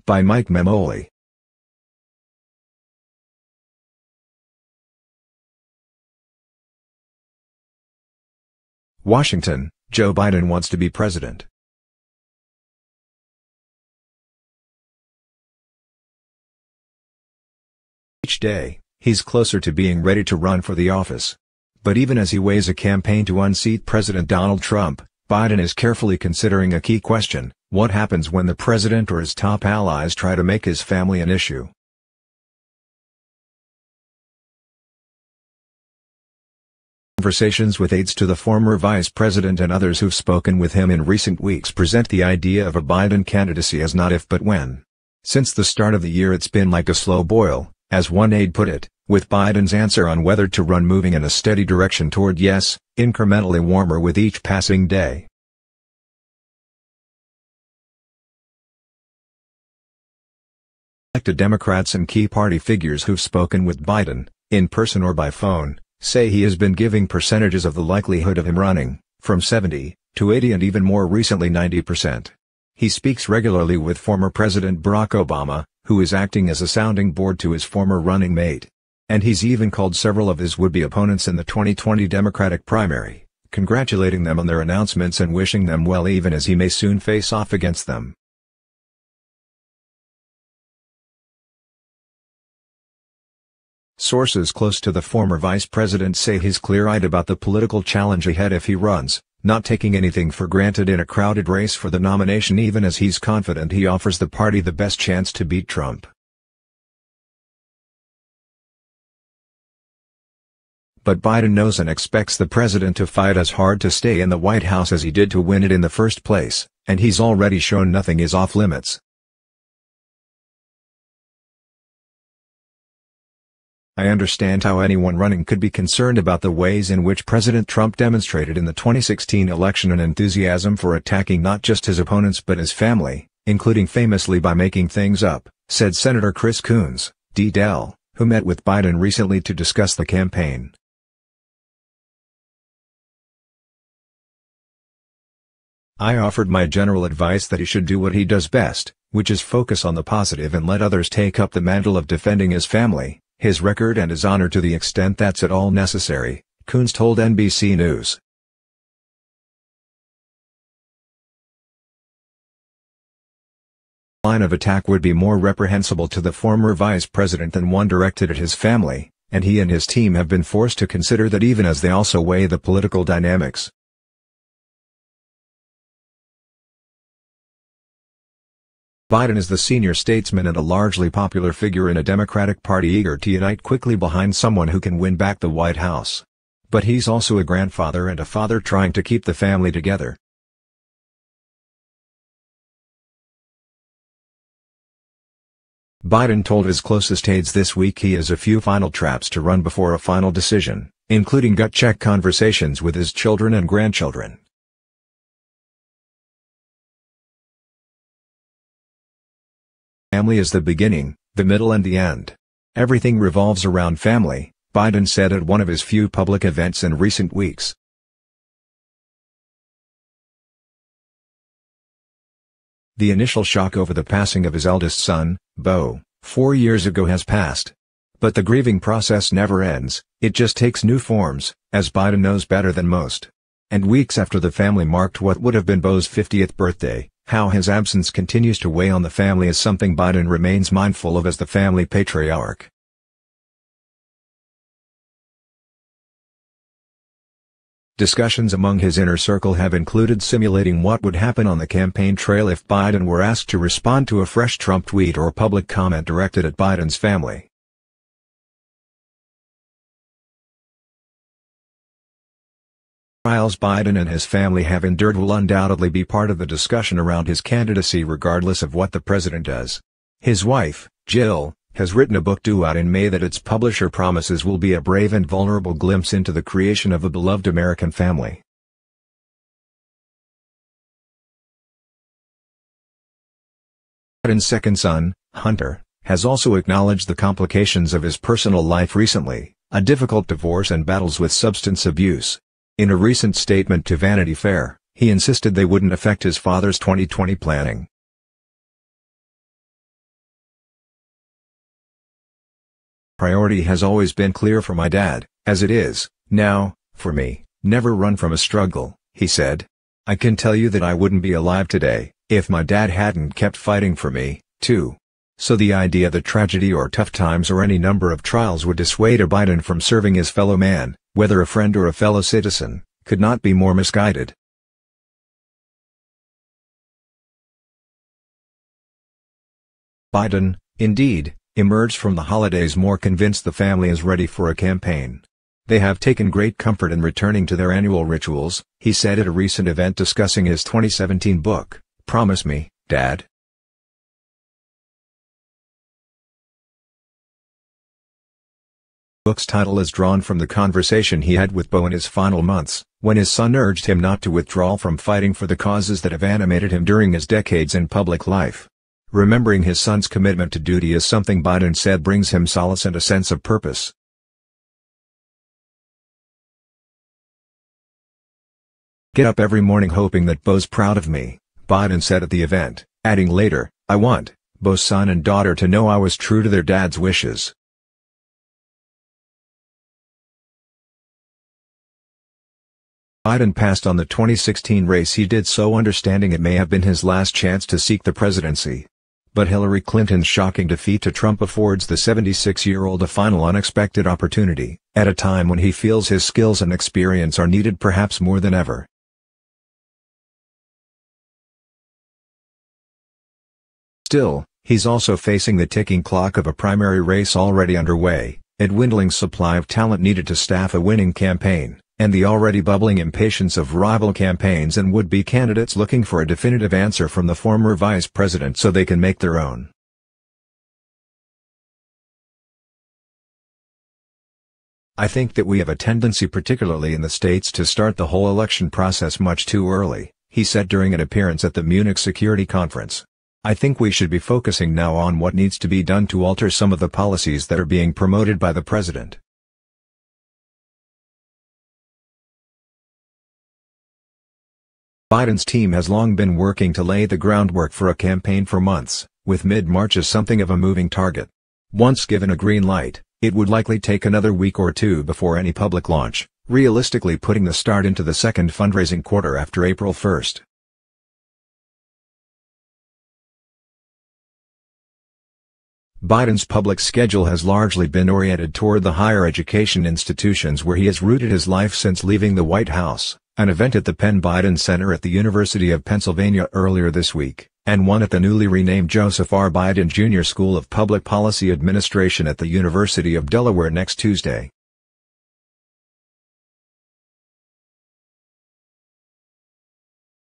by Mike Memoli. Washington, Joe Biden wants to be president. Each day, he's closer to being ready to run for the office. But even as he weighs a campaign to unseat President Donald Trump, Biden is carefully considering a key question: what happens when the president or his top allies try to make his family an issue? Conversations with aides to the former vice president and others who've spoken with him in recent weeks present the idea of a Biden candidacy as not if but when. Since the start of the year it's been like a slow boil, as one aide put it, with Biden's answer on whether to run moving in a steady direction toward yes, incrementally warmer with each passing day. Elected Democrats and key party figures who've spoken with Biden, in person or by phone, say he has been giving percentages of the likelihood of him running, from 70 to 80 and even more recently 90%. He speaks regularly with former President Barack Obama, who is acting as a sounding board to his former running mate. And he's even called several of his would-be opponents in the 2020 Democratic primary, congratulating them on their announcements and wishing them well even as he may soon face off against them. Sources close to the former vice president say he's clear-eyed about the political challenge ahead if he runs, not taking anything for granted in a crowded race for the nomination even as he's confident he offers the party the best chance to beat Trump. But Biden knows and expects the president to fight as hard to stay in the White House as he did to win it in the first place, and he's already shown nothing is off-limits. I understand how anyone running could be concerned about the ways in which President Trump demonstrated in the 2016 election an enthusiasm for attacking not just his opponents but his family, including famously by making things up, said Senator Chris Coons, D-Del, who met with Biden recently to discuss the campaign. I offered my general advice that he should do what he does best, which is focus on the positive and let others take up the mantle of defending his family, his record and his honor to the extent that's at all necessary, Coons told NBC News. Line of attack would be more reprehensible to the former vice president than one directed at his family, and he and his team have been forced to consider that even as they also weigh the political dynamics. Biden is the senior statesman and a largely popular figure in a Democratic Party eager to unite quickly behind someone who can win back the White House. But he's also a grandfather and a father trying to keep the family together. Biden told his closest aides this week he has a few final traps to run before a final decision, including gut-check conversations with his children and grandchildren. Family is the beginning, the middle and the end. Everything revolves around family, Biden said at one of his few public events in recent weeks. The initial shock over the passing of his eldest son, Beau, 4 years ago has passed. But the grieving process never ends, it just takes new forms, as Biden knows better than most. And weeks after the family marked what would have been Beau's 50th birthday, how his absence continues to weigh on the family is something Biden remains mindful of as the family patriarch. Discussions among his inner circle have included simulating what would happen on the campaign trail if Biden were asked to respond to a fresh Trump tweet or public comment directed at Biden's family. Trials Biden and his family have endured will undoubtedly be part of the discussion around his candidacy regardless of what the president does. His wife, Jill, has written a book due out in May that its publisher promises will be a brave and vulnerable glimpse into the creation of a beloved American family. Biden's second son, Hunter, has also acknowledged the complications of his personal life recently, a difficult divorce and battles with substance abuse. In a recent statement to Vanity Fair, he insisted they wouldn't affect his father's 2020 planning. Priority has always been clear for my dad, as it is, now, for me, never run from a struggle, he said. I can tell you that I wouldn't be alive today, if my dad hadn't kept fighting for me, too. So the idea that tragedy or tough times or any number of trials would dissuade a Biden from serving his fellow man, whether a friend or a fellow citizen, could not be more misguided. Biden, indeed, emerged from the holidays more convinced the family is ready for a campaign. They have taken great comfort in returning to their annual rituals, he said at a recent event discussing his 2017 book, Promise Me, Dad. The book's title is drawn from the conversation he had with Beau in his final months, when his son urged him not to withdraw from fighting for the causes that have animated him during his decades in public life. Remembering his son's commitment to duty is something Biden said brings him solace and a sense of purpose. Get up every morning hoping that Beau's proud of me, Biden said at the event, adding later, I want Beau's son and daughter to know I was true to their dad's wishes. Biden passed on the 2016 race. He did so understanding it may have been his last chance to seek the presidency. But Hillary Clinton's shocking defeat to Trump affords the 76-year-old a final unexpected opportunity, at a time when he feels his skills and experience are needed perhaps more than ever. Still, he's also facing the ticking clock of a primary race already underway, a dwindling supply of talent needed to staff a winning campaign, and the already bubbling impatience of rival campaigns and would-be candidates looking for a definitive answer from the former vice president so they can make their own. I think that we have a tendency, particularly in the States, to start the whole election process much too early, he said during an appearance at the Munich Security Conference. I think we should be focusing now on what needs to be done to alter some of the policies that are being promoted by the president. Biden's team has long been working to lay the groundwork for a campaign for months, with mid-March as something of a moving target. Once given a green light, it would likely take another week or two before any public launch, realistically putting the start into the second fundraising quarter after April 1st. Biden's public schedule has largely been oriented toward the higher education institutions where he has rooted his life since leaving the White House, an event at the Penn Biden Center at the University of Pennsylvania earlier this week, and one at the newly renamed Joseph R. Biden Jr. School of Public Policy Administration at the University of Delaware next Tuesday.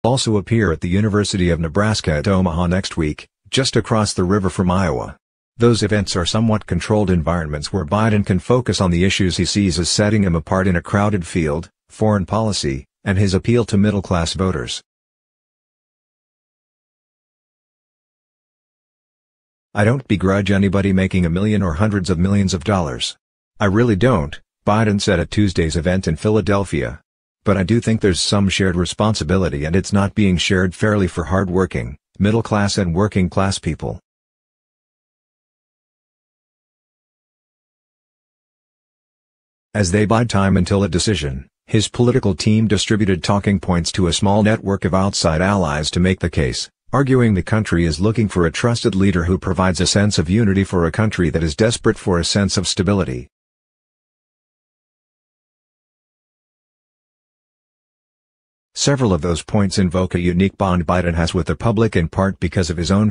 Also appear at the University of Nebraska at Omaha next week, just across the river from Iowa. Those events are somewhat controlled environments where Biden can focus on the issues he sees as setting him apart in a crowded field, foreign policy, and his appeal to middle-class voters. I don't begrudge anybody making $1 million or hundreds of millions of dollars. I really don't, Biden said at Tuesday's event in Philadelphia. But I do think there's some shared responsibility, and it's not being shared fairly for hard-working, middle-class and working-class people. As they bide time until a decision, his political team distributed talking points to a small network of outside allies to make the case, arguing the country is looking for a trusted leader who provides a sense of unity for a country that is desperate for a sense of stability. Several of those points invoke a unique bond Biden has with the public, in part because of his own